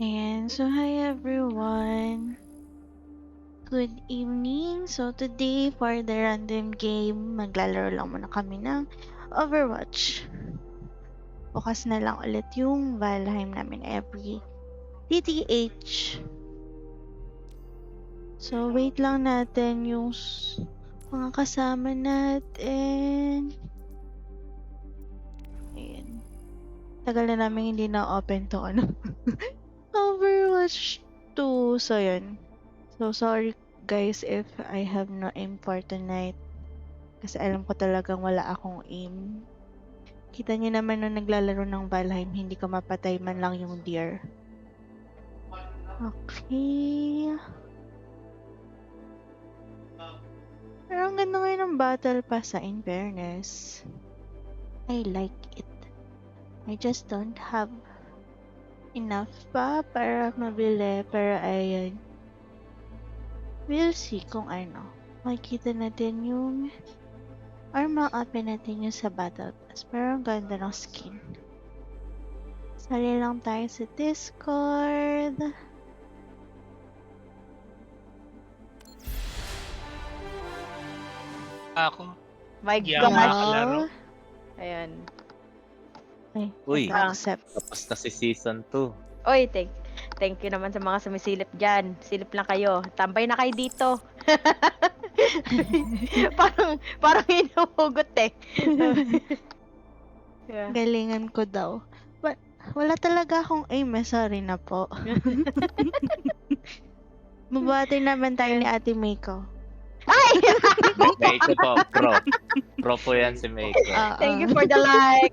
And so hi everyone. Good evening. So today for the random game, maglalaro lang muna kami ng Overwatch. Bukas na lang ulit yung Valheim namin every TTH. So wait lang natin yung mga kasama natin. Ayan. Tagal na namin hindi na-open to Overwatch 2. So yun. So sorry guys if I have no aim for tonight. Kasi alam ko talagang wala akong aim. Kita niyo naman nung naglalaro ng Valheim, hindi ko mapatay man lang yung deer. Okay. Pero ang ganda ngayon ng battle pass in fairness. I like it. I just don't have enough pa para mabili. Pero ayun. We'll see kung ano. Makikita natin yung or ma-open natin yung sa battle pass. Pero ang ganda ng skin. Sali lang tayo sa Discord. Ako, My Yeah, gosh. makakalaro. Ayan. Ay, Uy. accept. Tapos na si Season 2. Oy, thank you naman sa mga sumisilip dyan. Silip lang kayo. Tambay na kayo dito. parang hinuhugot eh. Yeah. Galingan ko daw. Wala talaga akong aim eh. Sorry na po. Mabati naman tayo ni Ate Meiko. Meiko po, pro. Pro po yan si Meiko. Thank you for the like.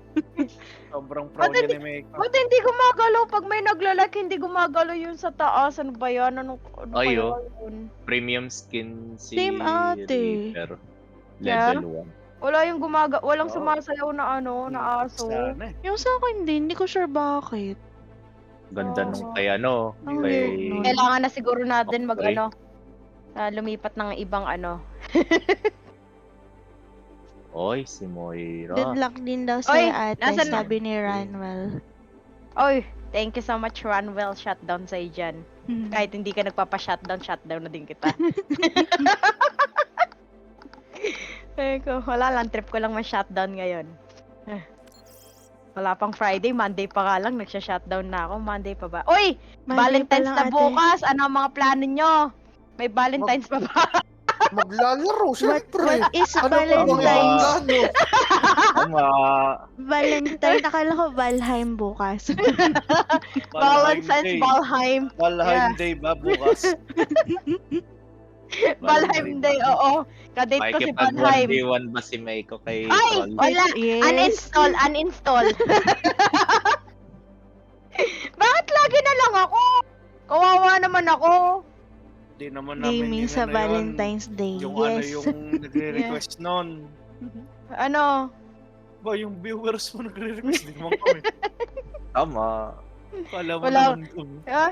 sobrang proud Ba't ni Meiko. Ba't hindi gumagalaw? Pag may naglalike, hindi gumagalaw yun sa taas. Ano ba yan? Ano Ay, kaya oh. yun? Premium skin si Same ate. Reaper. Yeah. Level Wala yung walang Oh. sumasayaw na na aso. Sana eh. Yung sa akin hindi ko sure bakit. 1. Ganda nung kay Ang kay... weird nun. Kailangan na siguro natin Okay. lumipat ng ibang Oy, si Moira. Good luck din daw sa Oy, ate, nasan na? sabi ni Ranwell. Oy, thank you so much, Runwell. Shutdown sa'yo dyan. Kahit hindi ka nagpapa-shutdown, shutdown na din kita. Wala lang, trip ko lang ma-shutdown ngayon. Wala pang Friday, Monday pa nga lang, nagsha-shutdown na ako. Monday pa ba? Uy! Monday pa Valentine's lang, na ate. bukas! Ano ang mga plano nyo? May Valentine's pa ba? Maglalaro, What syempre. is Ano pa bang Valentine's? plano? Tama. Valentine, nakala ko Valheim bukas. Valentine's, Valheim. Valheim Yeah. Day ba bukas? Valheim Day, oo. Kadate ko si Makikipag Valheim. 1v1 ba si Meiko kay Ay! Troll? Wala! Yes. Uninstall. Bakit lagi na lang ako? Kawawa naman ako. Hindi naman namin Gaming yun sa ano yun. Valentine's Day. Yung Yes. yung nagre-request nun. Ano? Ba, yung viewers mo nagre-request din naman kami. Tama. Kala mo Wala. naman dun.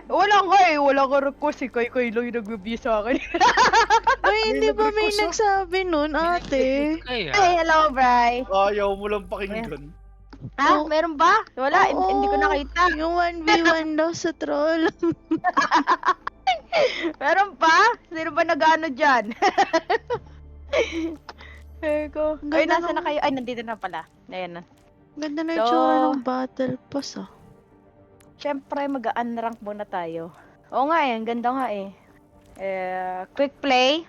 Wala nga eh. Wala ka request eh. Koy lang yung nag-review sa akin. Uy, hindi ba may nag-request, nagsabi nun, ate? Kaya, Ay, hello, Bri. ayaw mo lang pakinggan. Ah, Oh. meron ba? Wala, Oo. hindi ko nakita. Yung 1v1 daw sa troll. Meron pa? Sino ba nag-ano dyan? Eko. Ay, Ganda nasa na nung- kayo? Ay, nandito na pala. Ayan na. Ganda na yung So- tsura ng battle pass ah. Siyempre, mag-unrank muna tayo. Oo nga eh, ang ganda nga eh. Quick play.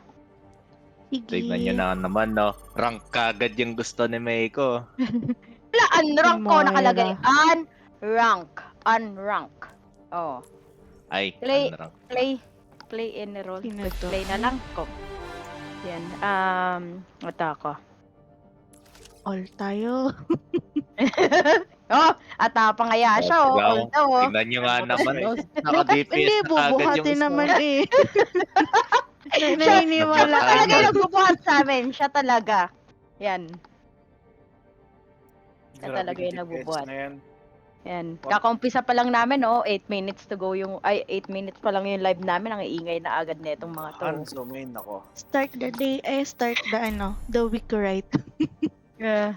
Sige. Tignan nyo na naman, no? Rank kagad yung gusto ni Meiko. Wala, unrank ko Moira. nakalagay. Unrank. Oh. Ay, Play. ano rank? Play in a role. Sino Quick to? play na lang ko. Yan. Ito ako. All tayo. Oh, atapang kaya siya. Oh, Tignan mo. although, oh. Tignan nyo nga naman, no? Hindi, Naka-DPS na kagad yung bubuhatin gusto. naman eh. Siya Naniniwala ka talaga na. yung nagbubuhat sa amin. Siya talaga. Yan. Yan talaga yung nagbubuhat. Na yan. Yan. Kakaumpisa pa lang namin, oh. 8 minutes to go yung... Ay, 8 minutes pa lang yung live namin. Ang iingay na agad netong mga to. Hanzo main ako. Start the day, start the week right. Yeah.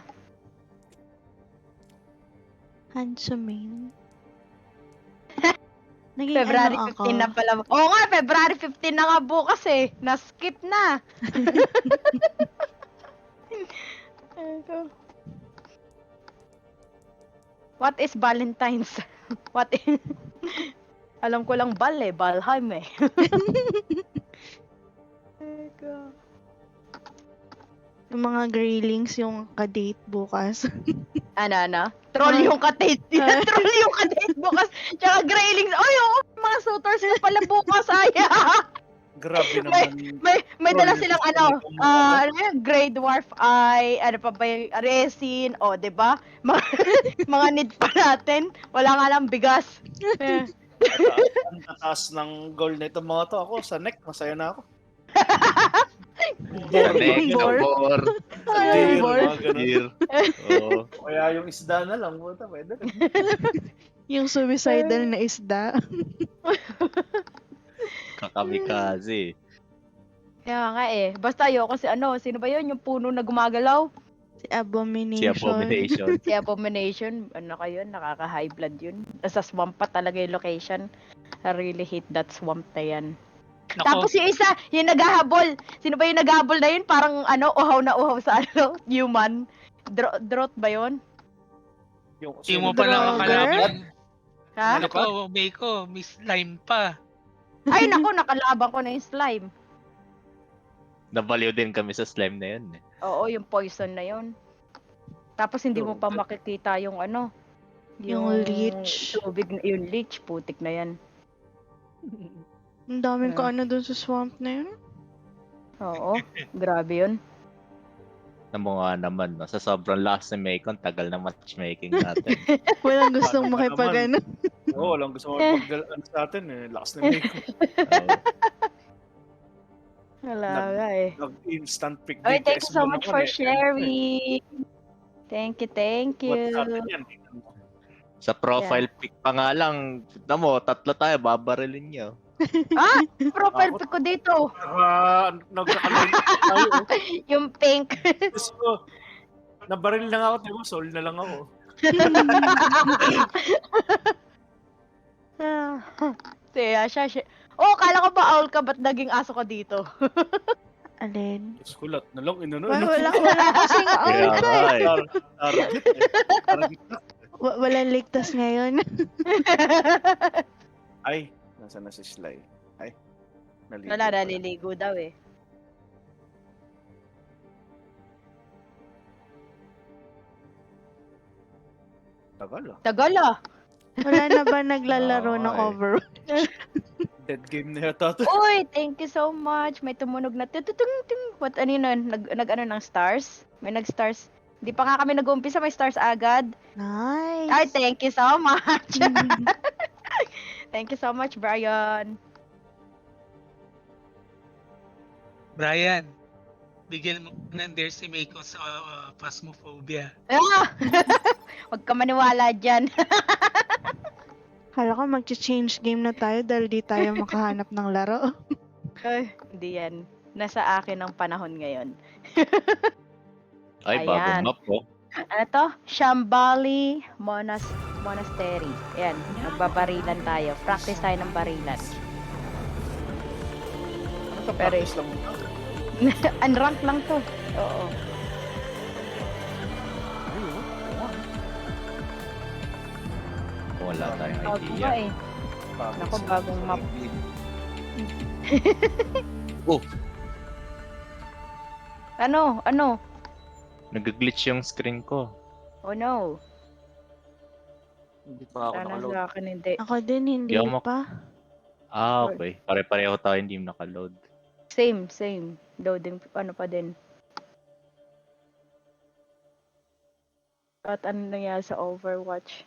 Handsome. Naging February ano 15 na ako. pala. Oo nga, February 15 na nga bukas eh. Na-skip na. What is Valentine's? What is... Alam ko lang bal eh. Balheim eh. Yung mga graylings yung kadate bukas. Ano? Troll yung kadate. Troll yung kadate bukas. Tsaka graylings. Oy, oo, mga suitors na pala bukas. Ay, Grabe may, naman. may dala Troll silang gusto ano. nitong mga to. Ano yun? Grey Dwarf Eye. Ano pa ba yung resin. O, diba? Mga need pa natin. Wala nga lang bigas. Eh. Ang tataas ng goal na itong mga to. Ako, sa neck, masaya na ako. Connect, Bor. bor, Sa Ay, deer, bor. mga ganun. deer. Oo. Kaya yung isda na lang, puta, pwede rin. Yung suicidal na isda. Kakamikaze. Kaya nga eh. Basta ayoko si ano. Sino ba yun? Yung puno na gumagalaw? Si Si Abomination. Abomination. Si Abomination. Ano kayo? Nakaka-high blood yun. Sa swamp pa talaga yung location. I really hate that swamp na yan. Nako, Tapos yung isa, yung naghahabol. Sino ba yung naghahabol na yun? Parang ano, uhaw na uhaw sa ano, human. Drought ba yun? di mo pa Droger? nakakalaban. Ha? Nako, Meiko, Miss Lime pa. Ay, nako, nakalaban ko na yung slime. Nabaliw din kami sa slime na yun. Oo, yung poison na yun. Tapos hindi mo pa makikita yung ano. Yung leech. Tubig, yung leech, putik na yan. Ang daming ko ano dun sa swamp na yun. Oo, grabe yun. Na mga naman, no? Sa sobrang lakas ni Meiko, ang tagal ng matchmaking natin. Walang gustong Paano ba makipag naman? ano. Oo, walang gusto magpagdalaan sa atin eh. Lakas na may Oo. Wala nga eh. Nag-instant pick Oy, thank you DPS so mo much naman for eh. sharing. Thank you. What sa atin yan? Sa profile pic pa nga lang, tignan mo, 3 tayo, babarilin nyo. Ah, profile pic ko dito. Nagkakalain tayo. Yung pink. Diyos ko, nabaril lang ako, diba? Soul na lang ako. siya. Oh, kala ko ba owl ka? Ba't naging aso ka dito? Alin? Diyos ko, lahat na lang inano. Wala kasing Kaya out. nga eh. Target eh. Target na. Walang ligtas ngayon. Ay, nasa na si Sly? Ay, naligo Wala, pala. naliligo daw eh. Tagal ah. Tagal ah. Wala na ba naglalaro ng Oo, eh. Overwatch? Dead game na yata to. Uy, thank you so much. May tumunog na tututung. What, ano yun? Nag ano ng stars? May nag-stars. Hindi pa nga kami nag-umpisa, may stars agad. Nice. Ay, thank you so much. Mm. Thank you so much, Brian. Brian, bigyan mo ng dare si Meiko sa Phasmophobia. Ah! Huwag ka maniwala dyan. Kala ko mag-change game na tayo dahil di tayo makahanap ng laro. Ay, hindi yan. Nasa akin ang panahon ngayon. Ay, Ayan. bagong map po. Ano to? Shambali Monastery. Ayan, magbabarilan tayo. Practice tayo ng barilan. Ano to? Pero- Practice lang muna. Unrank lang to. Oo. Wala tayong Bago idea. ba eh. Practice Nako, lang. bagong map. Oh, Ano? nag-glitch yung screen ko. Oh no. Hindi pa ako Sana nakaload. sa akin hindi. Ako din, hindi Di ako pa. Ah, okay. Pare-pareho tayo hindi nakaload. Same. Loading, ano pa din. At ano nangyari sa Overwatch?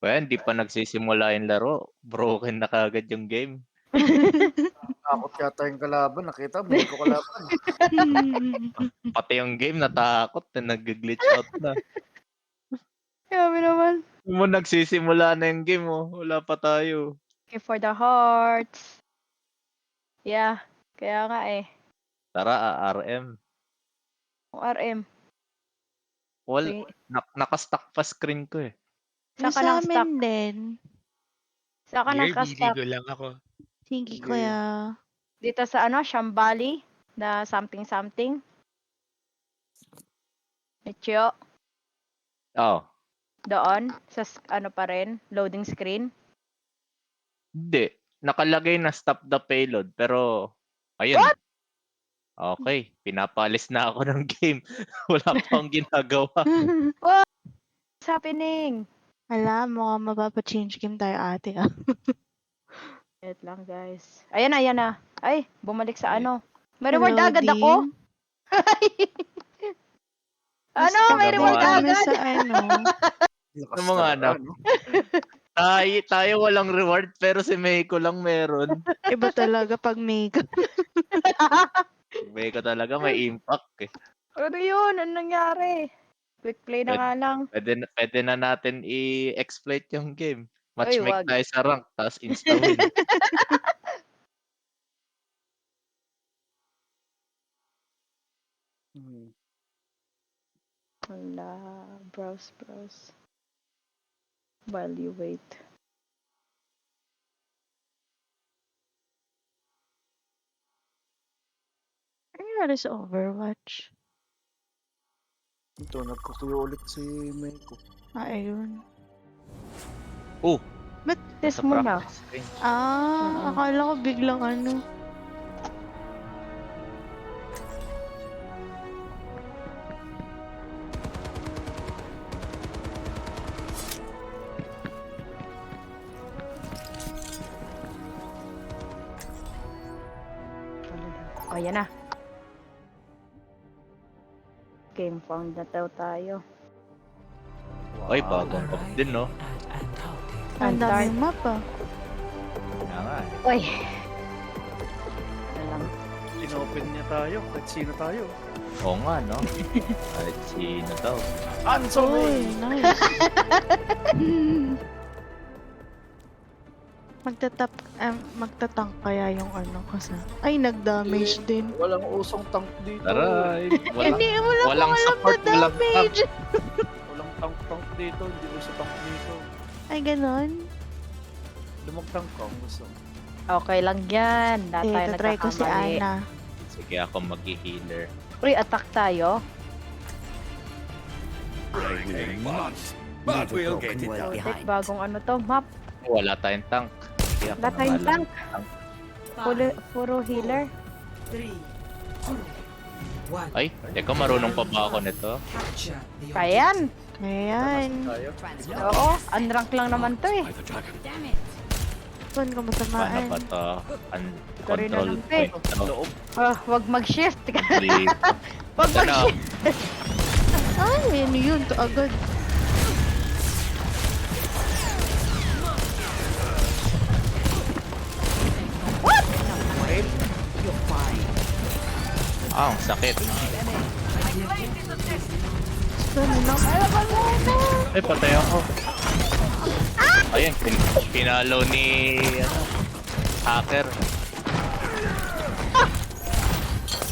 Well, hindi pa nagsisimula yung laro. Broken na kagad yung game. Takot yata yung kalaban. Nakita mo, hindi ko kalaban. Pati yung game natakot na nag-glitch out na. Grabe naman. Mo nagsisimula na yung game, oh. Wala pa tayo. Okay, for the hearts. Yeah, kaya nga eh. Tara, RM. Ang RM. Well, Okay. nakastack pa screen ko eh. Saan ka Sa nang stuck? amin din. Saka Here, naka-stop biligo lang ako. Sige, Sige. kuya. dito sa Shambali na something. Ichio, Oh, doon sa pa rin, loading screen. hindi. Nakalagay na stop the payload. Pero, ayun. What? Okay, pinapalis na ako ng game. Wala pa akong ginagawa. What's happening? Alam mo, mapapa-change game tayo ate ah. Wait lang guys. Ayan na. Ay, bumalik sa Okay. May reward agad ako. Basta May Ano reward ba? kami agad. sa Ano mga ano? Tayo walang reward pero si Meiko lang meron. Iba talaga pag makeup. Meiko talaga may impact eh. Ano yun? Ano nangyari? Quick play na nga lang. Pwede na natin i-exploit yung game. Ay, Matchmake wag. tayo sa rank, tapos insta-win. Wala. Browse. While you wait. Ano nangyari sa Overwatch? Ito, nagkukuyo ulit si Meiko. Ayun. Oh, Test sa mo na. practice range. Akala ko biglang Oh, yan na. Game found na tayo. Ay, bagong map din, no? ang daming map ah. Kaya nga eh. Uy. Alam. Inopen niya tayo. Kahit sino tayo. Oo nga, no? Kahit sino daw. Answer me! Uy, nice. Magtatank kaya yung kasi. Ay, nag-damage din. Walang usong tank dito. Taray! Hindi, wala walang akong alam support, na walang damage. Walang tank dito. Hindi ko sa tank dito. Ay, ganon. Lumagtank ka kung gusto. Okay lang yan. Lahat tayo Try ko si nagkakamali. Ana. Sige, ako mag-healer. Pre, attack tayo. But we'll get it done. Putik, bagong map. Wala tayong tank. Sige, ako Wala na tayong nga lang. tank. Puro healer. 3, 2, 1. Ay, teka, marunong pa ba ako nito? Capture the Kayan. Ayan. Tayo. Oo, unrank lang naman to eh. Saan ka Paano matamaan? ba ito? Sorry na Control lang, te. point. Ano? Loob. Wag mag-shift. Dito. Wag Ito na. mag-shift. Ay, ano yun? Kaagad. Ang sakit. Saan na? Ay, patay ako. Ayun, pinalo ni hacker.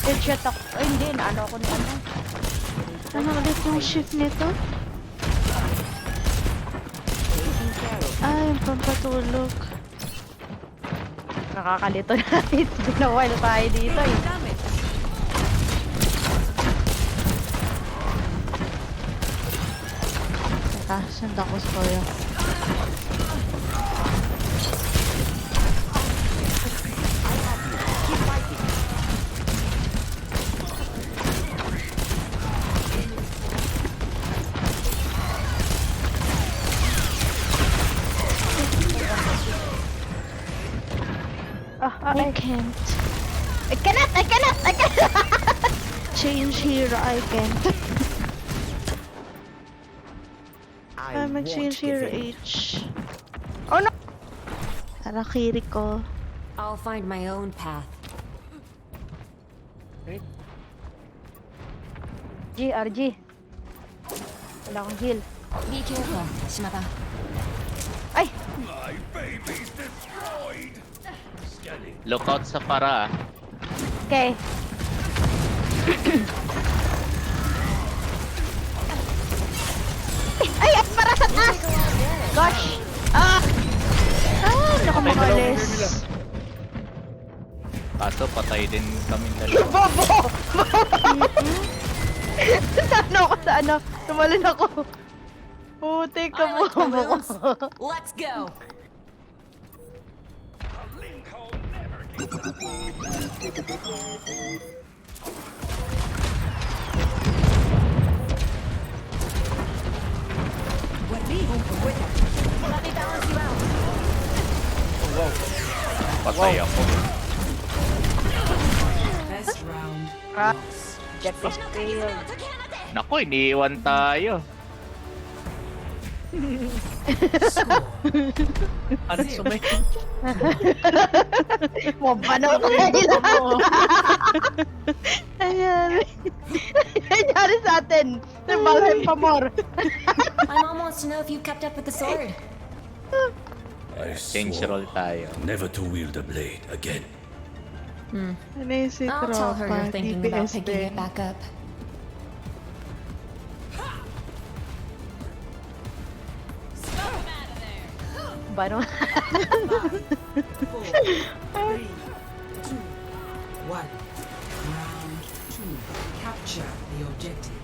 Headshot ako. Ay, hindi. Naano ako ni Ano ulit yung shift nito? Ay, yung pampatulog. Nakakalito na. It's been a while tayo dito eh. Teka, sanda ko sa kuya. I can't. I cannot! Change hero, I can't. Mag-change hero H. Oh no! Harakiri ko. I'll find my own path. RG. Wala akong heal. Be careful, Shimada. Ay! Look out sa para. Okay. Ay! Para sa taas! Gosh! Ah! Patay dalawa makalis. player nila. Kaso patay din kami dalawa. Bobo! Ano ako sa ano? Tumalon ako. Putik ka I like mo. balloons. Let's go. Let me balance you out. Patay ako. Best round. Ah, lost. Objective failed. Naku, iniiwan tayo. Score. Ano sumay? Mabano ko kanila. Ayan. Nangyari sa atin. Survival pa more. I'm almost to know if you kept up with the sword. I Change swore roll tayo. never to wield a blade again. Ano yung si I'll tell her Tropa? you're thinking about DPS picking din. it back up. Bano? 4, 3, 2, 1. Round 2. Capture the objective.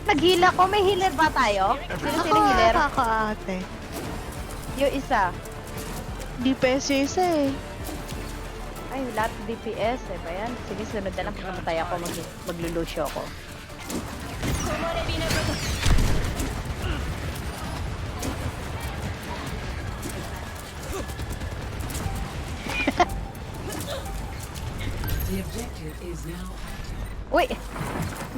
Naghila ko. May healer ba tayo? Sino healer? Kakaate. Yung isa. DPS yung isa eh. Ay, lahat DPS eh ba yan? Sige, sunod na lang pagkamatay ako, maglulusyo ako. The objective is now active. Uy!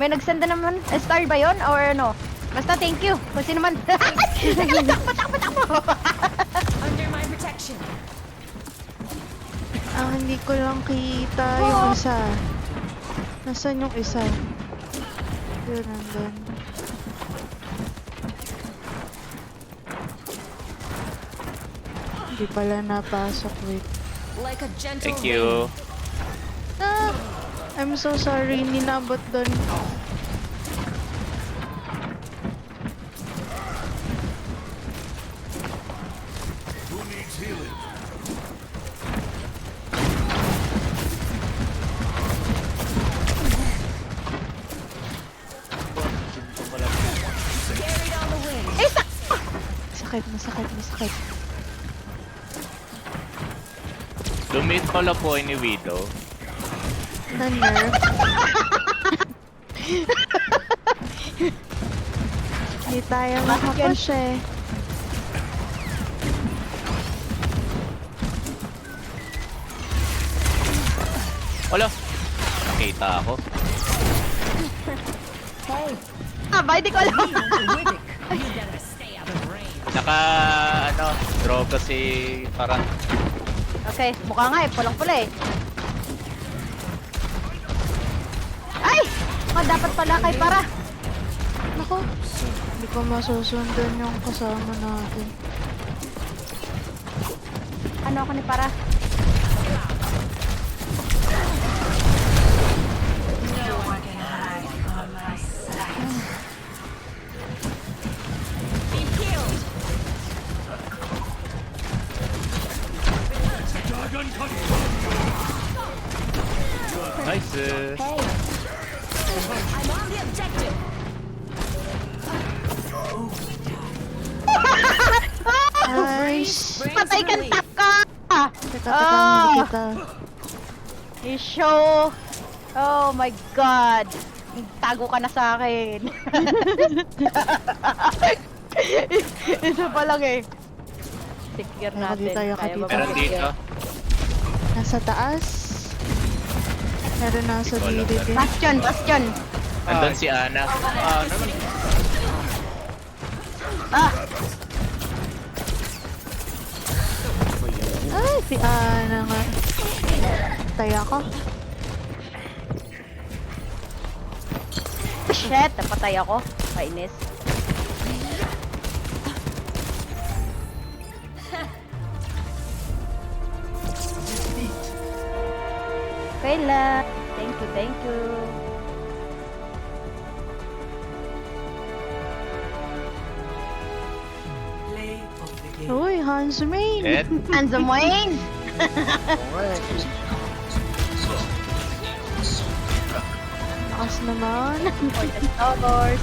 May nagsenda naman. Star ba yun? Or ano? Basta thank you. Kung sino man. Takbo! Under my protection. Hindi ko lang kita yung isa. Nasaan yung isa? Yun, nandun. Hindi pala napasok, wait. Like a gentle Thank you. Ah! I'm so sorry, ninabot doon. Who needs healing? Carried on the wind. Masakit, masakit, masakit. Lumit pala po ni Widow. Na-nerf. Hindi tayo makapush eh. Wala. Nakita ako. Ba, hindi ko alam. Naka, draw kasi parang Okay, mukha nga eh. Pulang-pula eh. Ay! Dapat pala kay para. Nako. Hindi ko masusundan yung kasama natin. Ano ako ni para? nice. I'm on the objective. Nice! Patay ka relief. taka! Teka, teka, kita. I-show. Oh my God. Tago ka na sa akin. Isa pa lang eh. Secure natin. Nakadita, Kaya nakadita. ba Meron dito. Nasa taas. Meron nasa Hindi ko alam, gilid din. Bastion, bastion. Nandun si Ana. Ah, Ay, si Ana nga. Tay ako. shit. Napatay ako. Kainis. Kayla. Thank you, thank you. Play of the game. Uy, Hans Main. Ed, Handsome Wayne! Lakas naman. For the stars.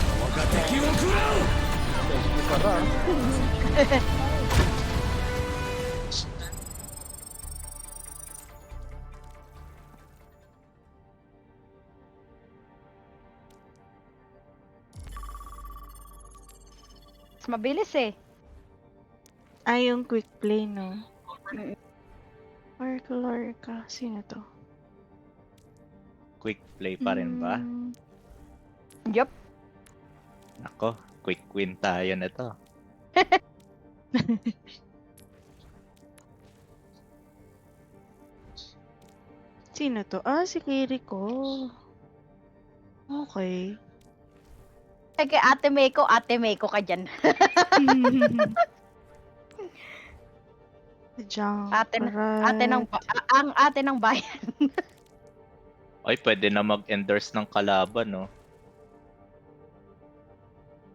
Mas mabilis eh. Ay, yung quick play, no? Mm. Lorca. Sino to? quick play pa rin ba? Yup. Ako, quick win tayo na to. Sino to? Ah, si Kiriko. Okay. Ay, kay Ate Meiko ka dyan. Junk Ate ang ate ng bayan. Ay, pwede na mag-endorse ng kalaban, no?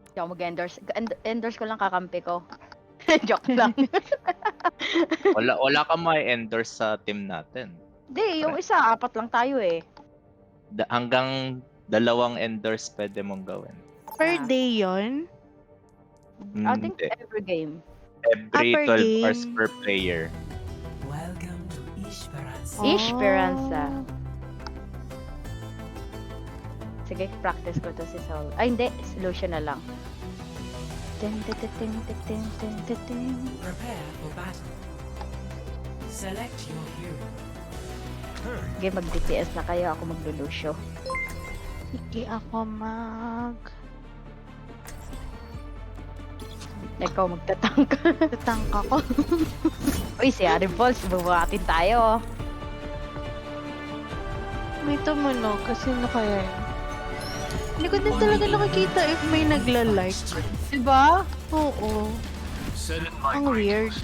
Hindi ako mag-endorse. Endorse ko lang kakampi ko. Joke lang. Wala ka ma-endorse sa team natin. Hindi, yung isa, 4 lang tayo eh. Hanggang 2 endorse pwede mong gawin. Per Ah. day yon. I think Hindi. every game. Every per 12 hours game. per player. Welcome to Esperanza. Esperanza. Sige, practice ko to si Sol. Ay, hindi. Solution na lang. Prepare for battle. Select your hero. Sige, mag-DPS na kayo. Ako maglulusyo. Sige ako Ikaw magtatangka. tatangka ko. Uy, si Harry Balls. Bubuhatin tayo. May tumunog kasi kaya yun. Hindi ko din talaga nakikita if may nagla-like. Diba? Oo. Send Ang weird.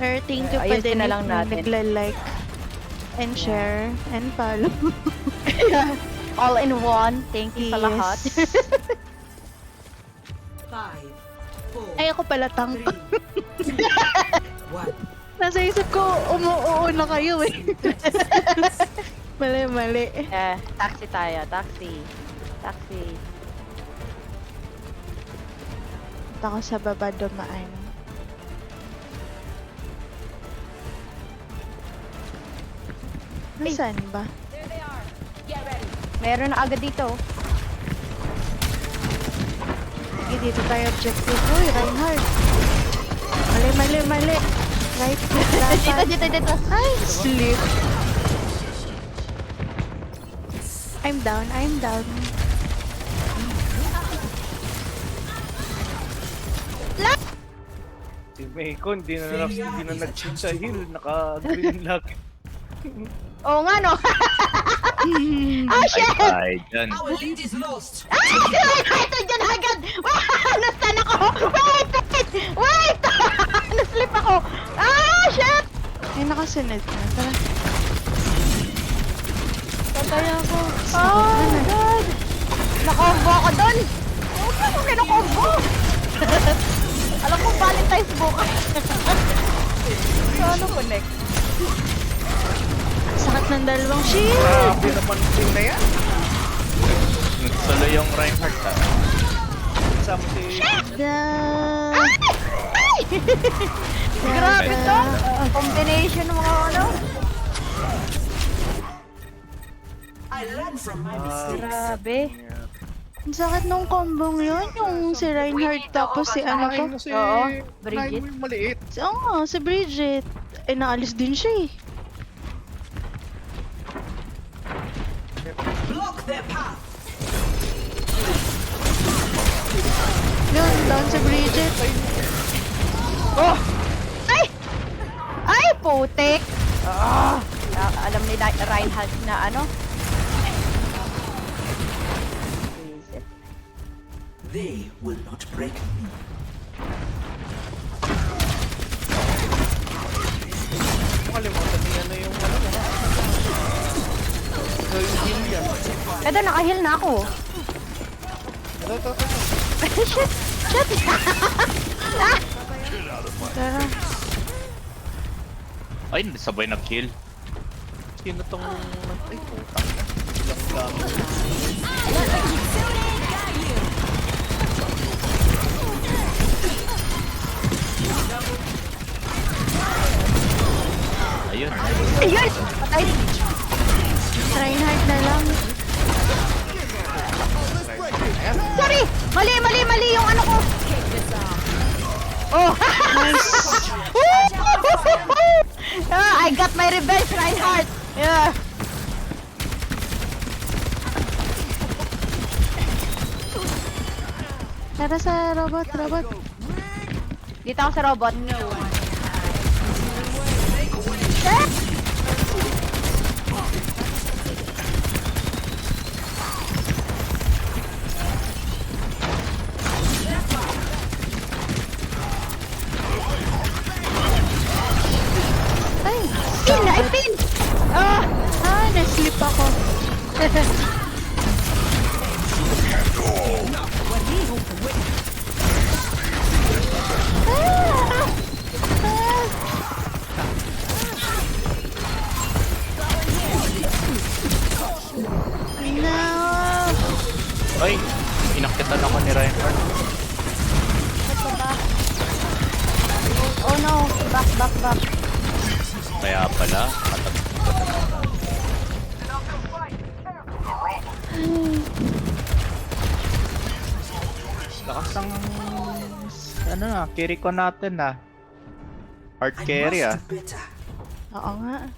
Pero thank you pa Ayusin din na lang if may natin. nagla-like and share and follow. All in one. Thank you sa lahat. 5, 4, Ay, ako pala tank. 3, 2, 1. Nasa isip ko, umuoo na kayo eh. Mali. Taxi tayo. Taxi. Punta ko sa baba dumaan. Nasaan ba? There they are. Get ready. Meron na agad dito. Sige, dito tayo objective. Uy, Reinhardt. Mali. Right click dapat. Dito. Ay, sleep. I'm down. Si Meiko, hindi na nag-cheat sa heal. Naka-green lock. Oo nga, no? Ah, shit! Ay, dyan. Our lead is lost. Ito dyan agad! Nastan ako! Wait! Naslip ako! Ah, shit! Ay, nakasunod na. Tara. Patay ako. Oh, God! Nakombo ako dun! Huwag ka kung kinakombo! Alam ko, Valentine's bukas. So, ano connect? Sakit ng dalawang shield. Grabe naman team na yan. Nagsolo yung Reinhardt, ah. Kasama si... Grabe to! Combination ng mga ano? I learn from my mistakes. Grabe. Ang sakit nung kombong yun. Yung si Reinhardt tapos si ano to. Kain mo si... Oo, Kain Bridget. mo yung maliit. Oo nga, si Bridget. Eh, naalis din siya eh. Block their path. Yun, down si Bridget. Oh! Ay, putik! Alam ni Reinhardt na ano? Visit. They will not break me. Makalimutan niya na yung ano. So, yung heal yan. Eto, nakahil na ako. Ito. Shit! Tara. Ay, sabay nag-kill. Sino tong... Ay, putang na. Ilang gamit. Ayun. Ayun! Patay! Reinhardt na lang. Sorry! Mali yung ano ko! Oh! I got my revenge, Reinhardt! Yeah! Tara sa robot. Dito ako sa robot. Ay, I pin! Ah! naslip ako. No! Ay, inakitan ako ni Reinhardt. Oh no! Back. Kaya pala, lakas ng... Ano na, carry ko natin ah. Hard carry ah. Oo nga.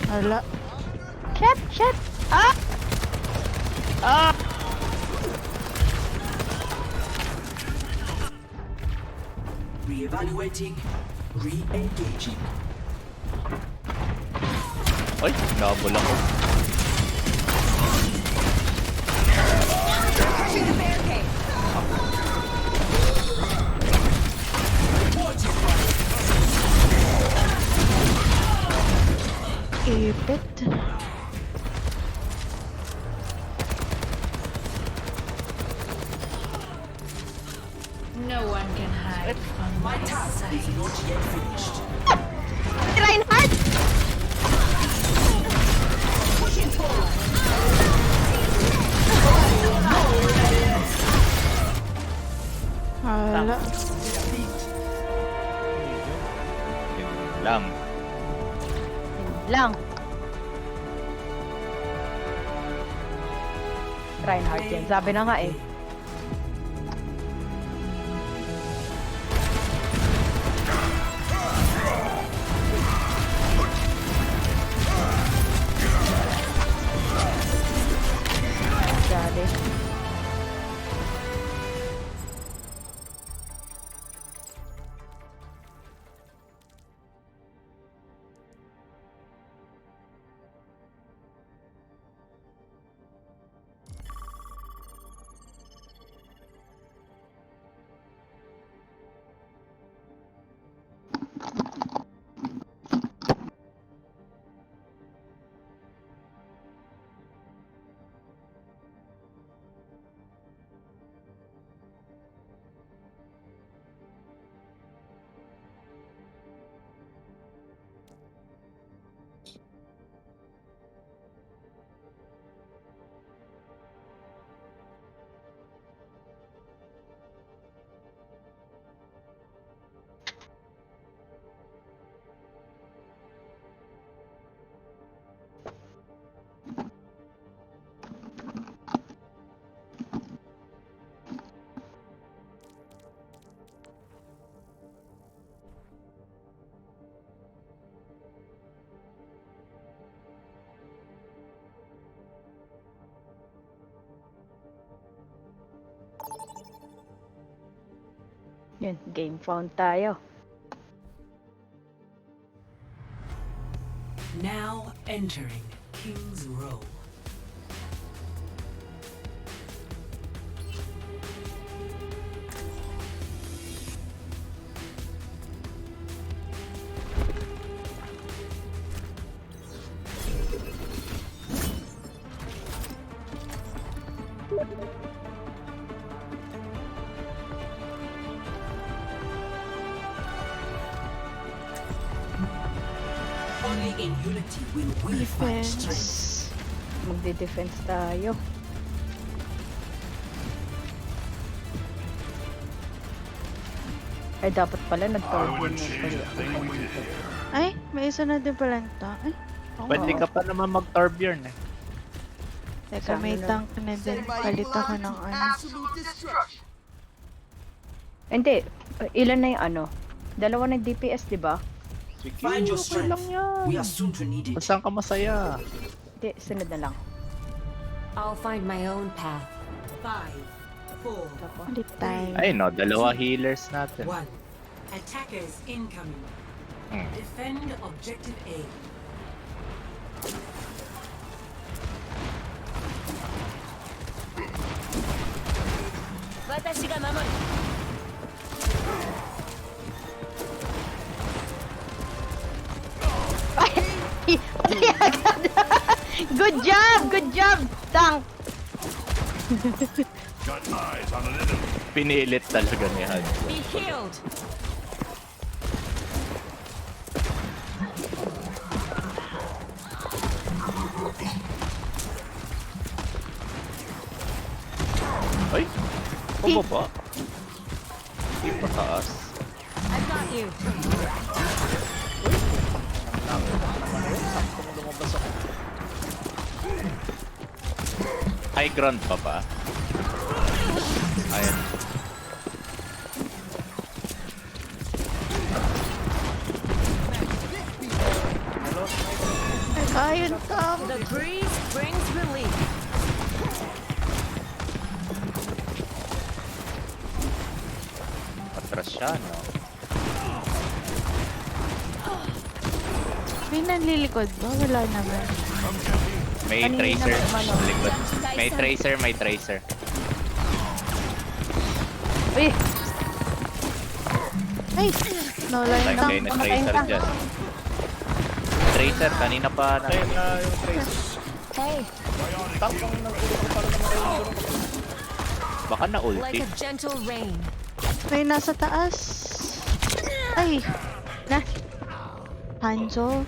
Hala. Shit! Ah! Reevaluating. Re-engaging. Ay, nabol ako. Ipit. No one can hide from my sight. Reinhardt! Hala. Yun lang. Lang. Reinhardt yan. Sabi na nga eh. Dali. Yun, game found tayo. Now entering King's Row. Only in unity will we find strength. Defense. Magde-defense tayo. Ay, dapat pala nag-turbo na pala. Ay, may isa na din pala to. Ay, Pwede ka pa naman mag-Torbjorn eh. teka, may tank na din. Palit ako ng ano. Hindi, ilan na yung ano? Dalawa na DPS, di ba? Sige, Find your okay lang strength. yan. We are soon to need it. Kung saan ka masaya? Hindi, sunod na lang. I'll find my own path. 5, 4, Palit tayo. Ay no, dalawa healers natin. 1. Attackers incoming. Hmm. Defend objective A. Good job! Good job! Tank! Got eyes on an enemy. Pinilit talaga ni Han. Be healed. Ay, pababa. Hindi pa taas. I've got you. High ground pa ba? Ayan. Ayun tank. The breeze brings relief. Patras siya, no? May nanlilikod ba? Wala naman. May Kanina tracer. naman, ano? sa likod. May tracer, may tracer. Uy! Ay! Nawala yung Time tank. kayo na Pamatay tracer ka. dyan. Tracer, kanina pa na. Ayun na yung trace. Hey, Tank ang nagulong ko para naman kayo yung Baka na ulti. like a gentle rain. May nasa taas. Ay! Na! Hanzo.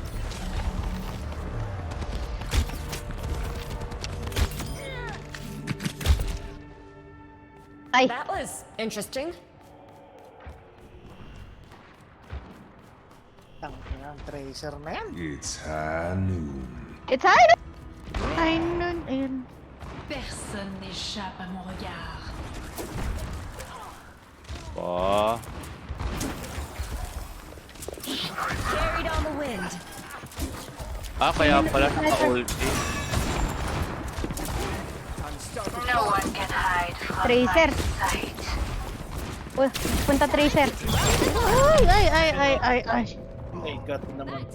Ay! That was interesting. tank na yan. Tracer na yan. It's high noon. It's hard! Ay, nun. Ayun. Personne n'échappe à mon regard. Oh, Carried on the wind. kaya pala naka-ulti. Tracer! Uy, punta Tracer! Ay, ay, ay, ay, ay, ay. Oh my god naman.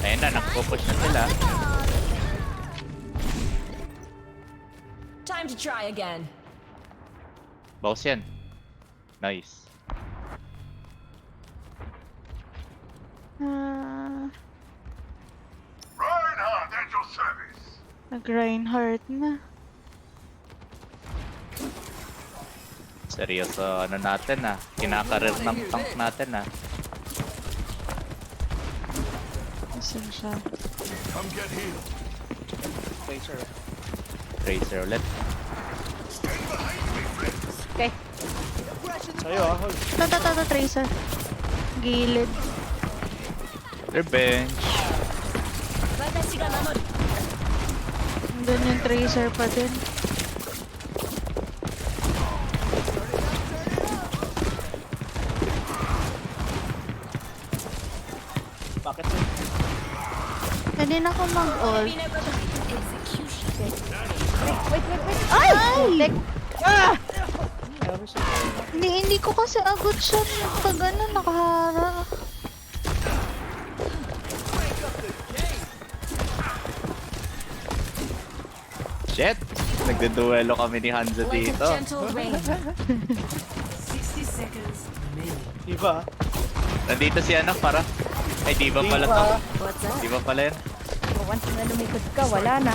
Ayun na, nag-focus na sila. Time to try again. Boss yan. Nice. Reinhardt at your service. Nag-Reinhardt na. Seryoso, ano natin kinakarir ng tank natin Asan siya? Come get healed. Tracer. Tracer ulit. Okay. Sa'yo Hol. Tata, Tracer. Gilid. Revenge. Doon yung Tracer pa din. Bakit sir? Pwede na ako mag-ult. Wait! Ay! Putek! Ah! Meron sir. Hindi ko kasi agad siya pag ano, nakahara. Shit! Nagduduelo kami ni Hanzo Like dito. a gentle rain. 60 seconds remaining. Diba? Nandito si para. Ay, di ba pala to? What's up? Di ba pala yan? Once na lumikod ka, wala na.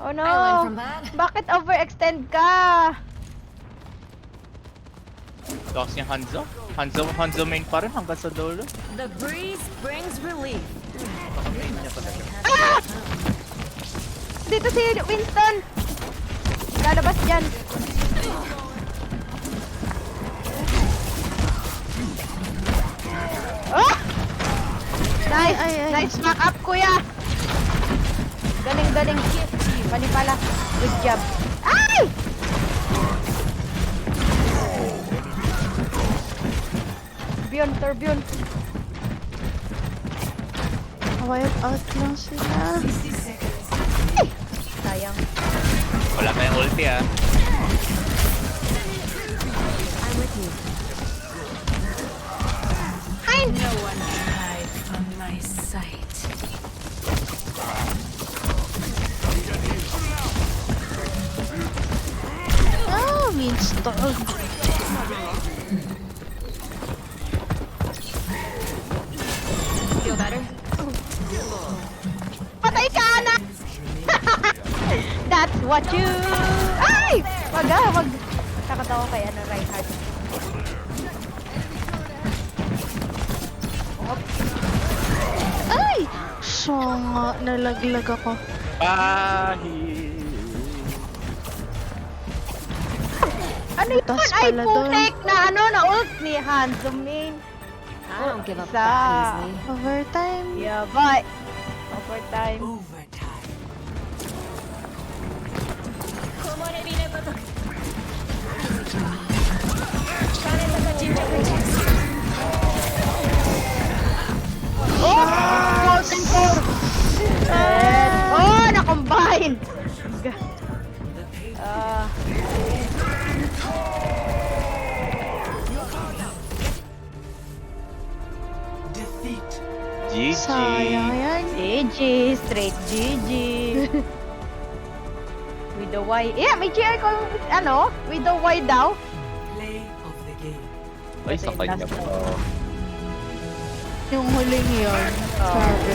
Oh no! I learned from that. Bakit overextend ka? Tapos yung Hanzo. Hanzo main pa rin hanggang sa dulo. The breeze brings relief. Dito si Winston! Lalabas dyan. Oh! Nice! Nice back up, kuya! Galing. Mali pala. Good job. Ay! Turbion. Wipe out lang sila. Sayang. Wala tayong ulti ah. I'm with you. No one can hide from my sight. Ah, Winston. Feel better? Patay ka, anak! That's what you... Ay! Wag. Nakatawa kay Reinhardt. Ay! So nga, nalaglag ako. Bahil. Ano yun? Butas Ay, pala doon. putik na na ult ni Hanzo main. I don't give up Isa. that easily. Overtime. Yeah, bye. Overtime. Overtime. Oh! Oh, na-combine! Defeat. GG. Sayang yan. GG, straight GG. With the Y. Yeah, may GR ko, with the Y daw. Play of the game. Ay, sa kanya pa. Yung huling yun. Sabi.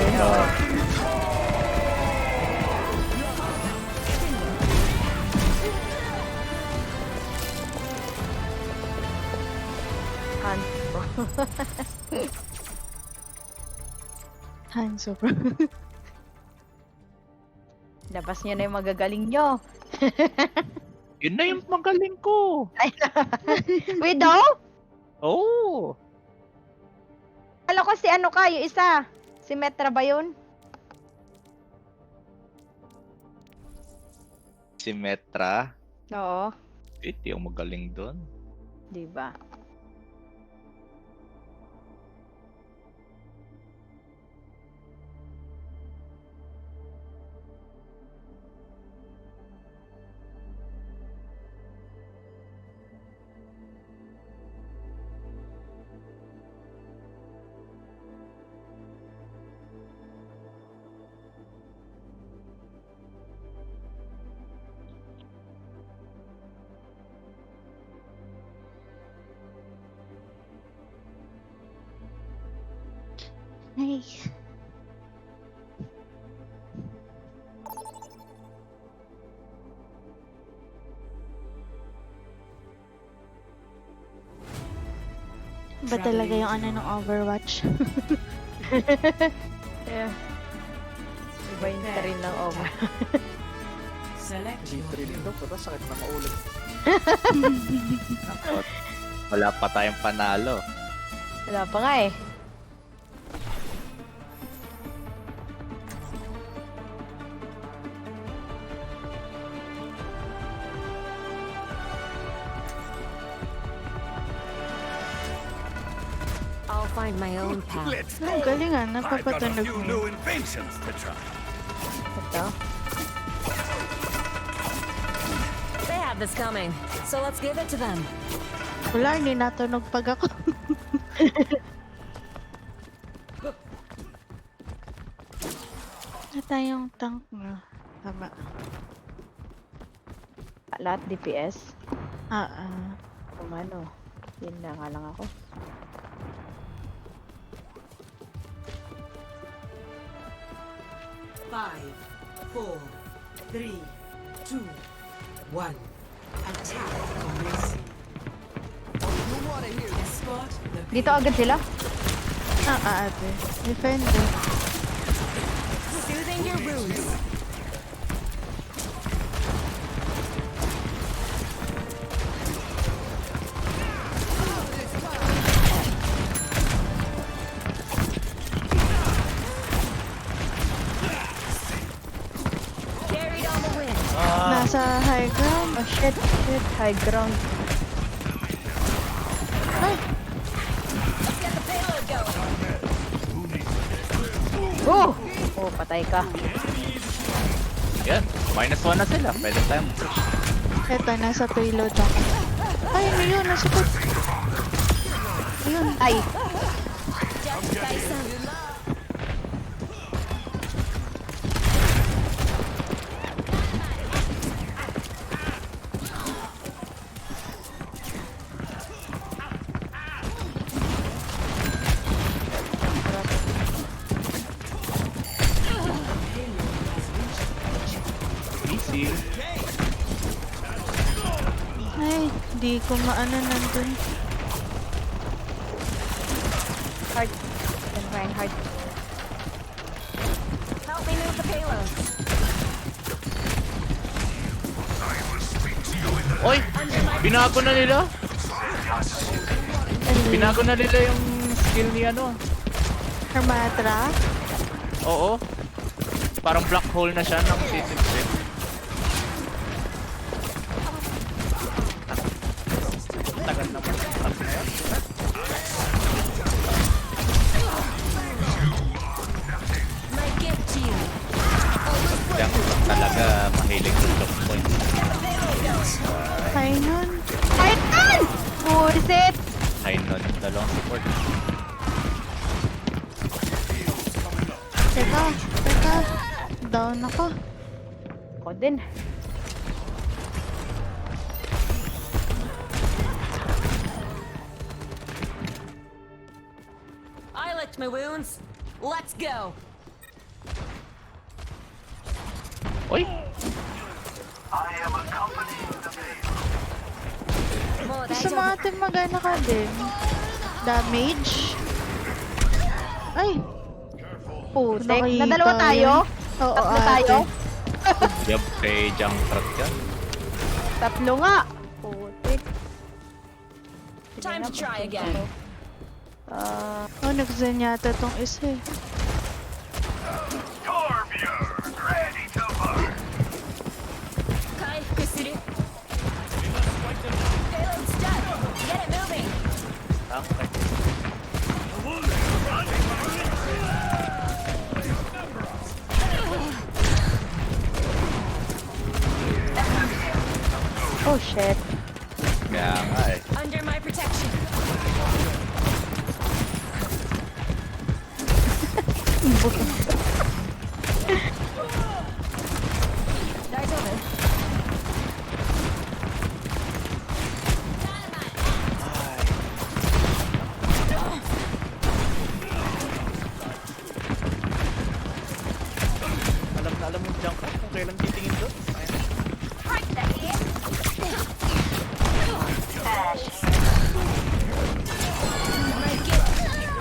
Hands over. Labas niyo na yung magagaling nyo. Yun na yung magaling ko. Widow? Oh. Alam ko si ano ka, yung isa. Si Metra ba yun? Si Metra. Oo. Ito yung magaling doon. Diba? Ay. Ba talaga yung ano ng Overwatch? Yeah. Iba yung rin ng over. Select your G3 dito, pero sakit na maulit. Nakot. Wala pa tayong panalo. Wala pa nga eh. I'll find my own path. Let's Ang galing ah, I've got a napapatunog few mo. new inventions to try. Ito. They have this coming, so let's give it to them. Wala, hindi natunog pag ako. Wala tayong tank na. Tama. Lahat DPS. Ah. Kung ano. Yun na nga lang ako. Five, four, three, 2, 1. Attack commencing. Escort the Dito agad sila. Ate. Defender. Soothing your wounds. Carried on the wind. Nasa high ground. Oh shit, high ground. Ay, Oh! Oh, patay ka. Yan, -1 na sila. Pwede tayong push. eto, nasa payload ako. Ay, ano yun? Nasa pag... Ayun. Ay, Easy. Ay, di ko maano nandun. heart. Reinhardt. Help me move the payload. Oy! Binago na nila! Binago na nila yung skill ni ano. Hermatra. Oo. Parang black hole na siya ng City Trip. Tagal naman. Tapos na yun. My gift to you. Diyan talaga mahilig yung lock point. Ay, nun. Titan! Bullshit! High nun yung dalawang support. Teka. Down ako. Ako din. I licked my wounds. Let's go. Oy! Gusto mo atin magana ka din. Damage. Ay, Putek. nakita Na dalawa tayo? yun. Oo, Tatlo tayo? Yup, kay Junkrat yan. Tatlo nga. Putek. Time to try again. Oh, nag-zen yata tong isa eh. Kai, kusuru. Payload's done. Get it moving. Okay. Oh shit. Kaya nga eh. Under my protection. Dart's over. Alam mo yung Junkrat kung kailan titingin doon.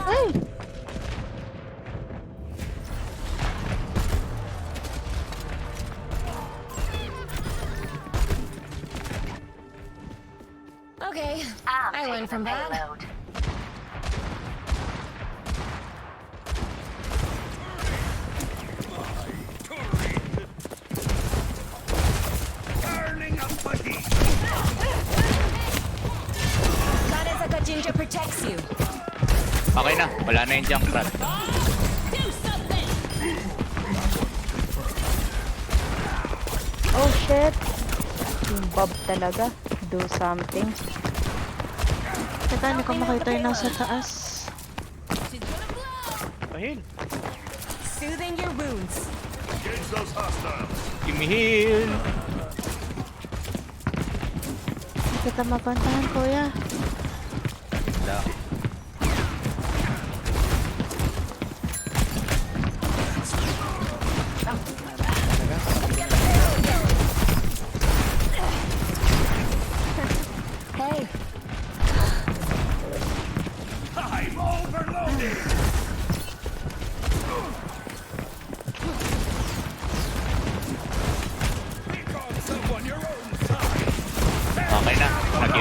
Ay! Okay, I learned from that. Kadezaka Jinja protects you. Okay na, wala na yung Junkrat. Oh shit. Yung Bob talaga. Do something. Teka, hindi ko makita yung nasa taas. Ahil. Soothing your wounds. Engage those hostiles. Gimme heal! Hindi kita mapantahan, kuya. Wala.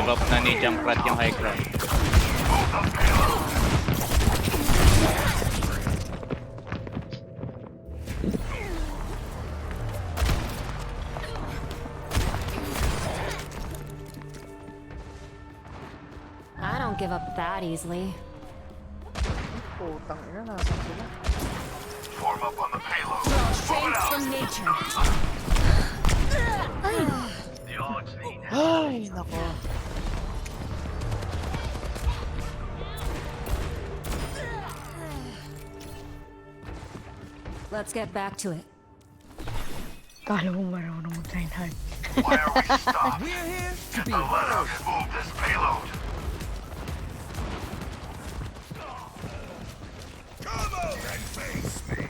Give up na ni Junkrat yung high ground. I don't give up that easily. Putang ina, nasan sila? Form up on the payload. Strength from nature. The odds lean. Ay, nako. Let's get back to it. Kala mo marunong mag-Reinhardt. Why are we stopped? We're here to be let us move this payload. Come out and face me.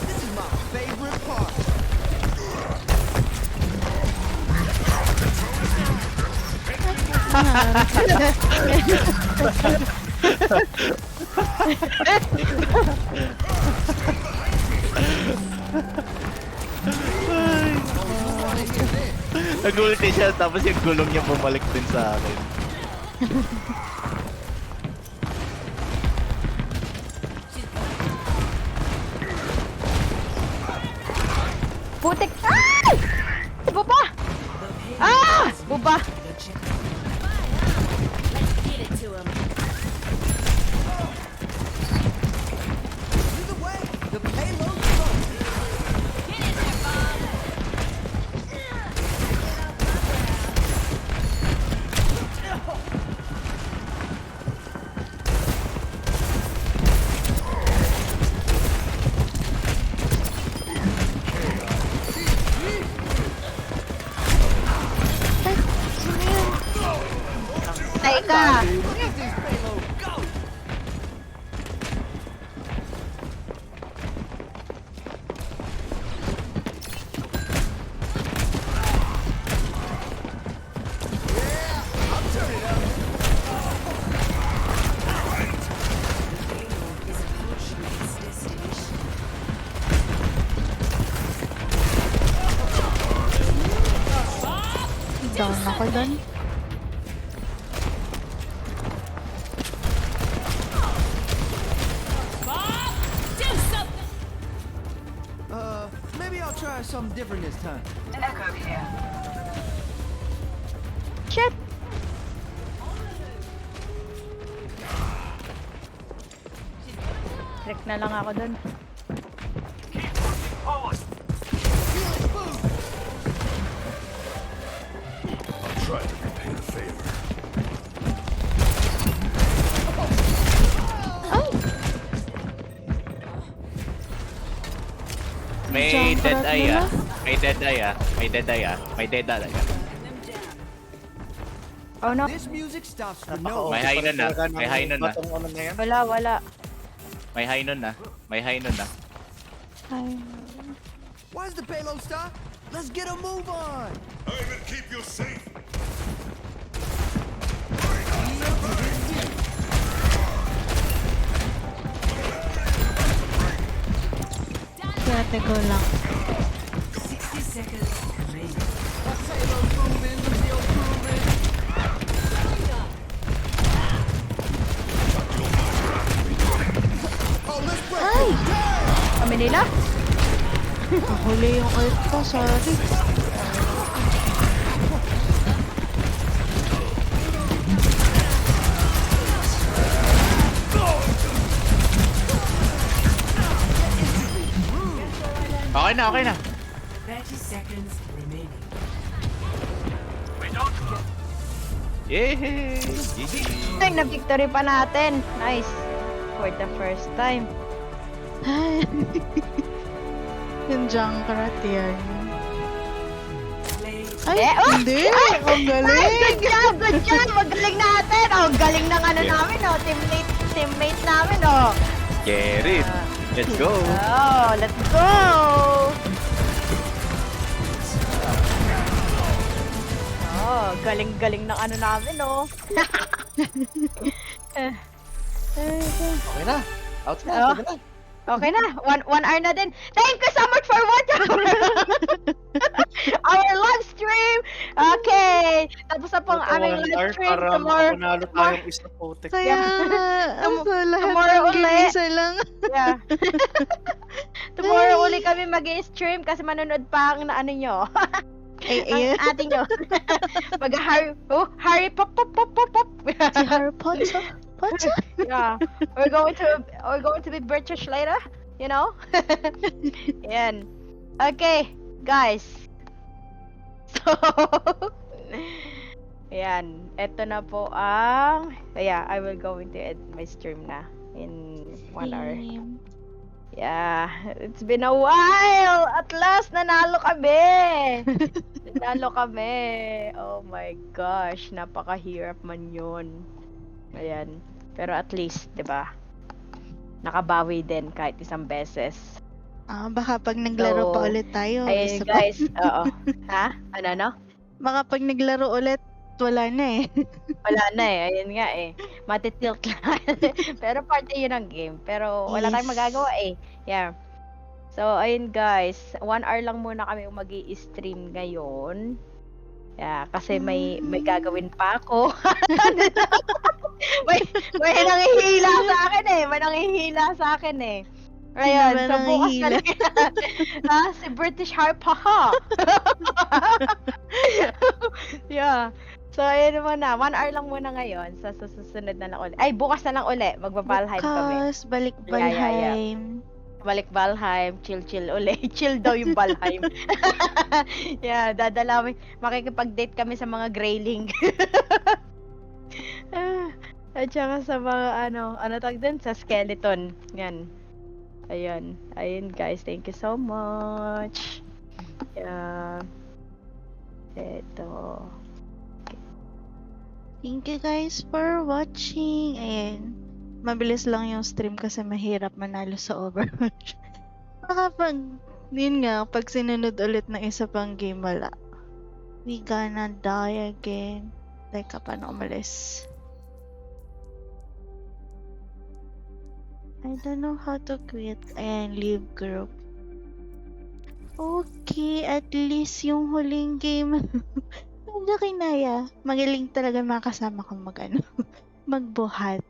This is my favorite part. Nag-ulti siya tapos yung gulong niya bumalik din sa akin. Putik! Ay! Buba! Ah! Buba! Get it to him. Tay ka! Down ako doon. Maybe I'll try something different this time. Shit! Trick na lang ako doon. I'll try to repay the favor. May dead eye ah. May dead eye ah. May dead eye ah. May dead eye ah. Oh no. This music stops for no. May high nun na. May high nun na. Batong ano na yan. Wala, wala. May high nun na. May high nun na. Ay, Why's the payload stop? Let's get a move on. I will keep you safe. kaya go lang. 60 seconds remaining. Payload moving, Leo moving. Oh, let's break it down. Kami nila? Nahuli yung ult ko, sorry. Okay na, okay na. 30 seconds remaining. Yay! GG! Ay, na-victory pa natin. Nice. For the first time. Yung Junkrat yan. Ay, Eh, oh! hindi! Ay! Ang galing! Ay, good job, good job! Magaling natin! Oh, galing ng ano namin, oh. Teammate namin, oh. Get it! Let's go! Oh, let's go! Oh, galing-galing ng ano namin, oh. Okay na. Out na. Oh. Pwede na. Okay na, one hour na din. Thank you so much for watching! our live stream. Okay. Tapos na po ang aming One live hour stream. para Tomorrow, makapanalo tayong isa putik. Kaya nga, so lahat tomorrow ng game ulit. isa lang. yeah. Tomorrow uli kami mag-stream kasi manonood pa ang na ano nyo. Ay, ang ayun. ating nyo. Harry pop pop pop pop pop. Si Harry Potter. Potter? Yeah. We're going to be British later, you know? Yan. Okay, guys. So, yan. Ito na po ang yeah, I will go into end my stream na in 1 hour. Same. Yeah, it's been a while. At last nanalo kami. Nanalo kami. Oh my gosh, napakahirap man 'yun. Ayan. Pero at least, 'di ba? Nakabawi din kahit isang beses. Baka pag naglaro pa So, ulit tayo. Ayun isa pa. guys, oo. Ha? Ano? Baka pag naglaro ulit, wala na eh. Wala na eh. Ayun nga eh. Matitilt lang. Pero parte yun ng game. Pero wala tayong Yes. magagawa eh. Yeah. So, ayun guys. 1 hour lang muna kami magi-stream ngayon. Yeah, kasi may gagawin pa ako. may nangihila sa akin eh. May nangihila sa akin eh. Ayun, Sino ba so bukas nangihila? ha? Si British Harp, ha? Yeah. So, ayun naman na. 1 hour lang muna ngayon. Sa susunod na lang ulit. Ay, bukas na lang ulit. Magbabalheim kami. Bukas, balik Yeah, yeah, yeah. Valheim. Balik Valheim. Chill ulit. Chill daw yung Valheim. Yeah, dadalawin. Makikipag-date kami sa mga grayling. At saka sa mga ano tawag din? Sa skeleton. Yan. Ayun. Ayun guys. Thank you so much. Yeah. Eto. Thank you guys for watching. Ayan. Mabilis lang yung stream kasi mahirap manalo sa Overwatch. Baka pag, yun nga, pag sinunod ulit ng isa pang game, wala. We gonna die again. Teka, paano umalis? I don't know how to quit. Ayan, leave group. Okay, at least yung huling game. Hindi kinaya. Magaling talaga mga kasama kong magbuhat.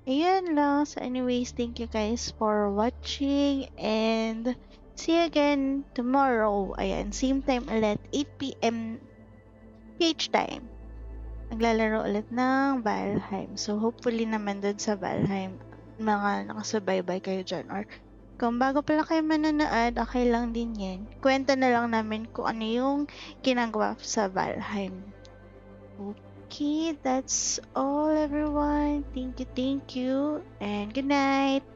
Ayan lang. So anyways, thank you guys for watching and see you again tomorrow. Ayan, same time ulit, 8 PM PH time. Maglalaro ulit ng Valheim. So hopefully naman dun sa Valheim, mga nakasubaybay kayo dyan. Or kung bago pala kayo manonood, okay lang din yan. Kwenta na lang namin kung ano yung ginagawa sa Valheim. Okay, that's all everyone. Thank you, and good night.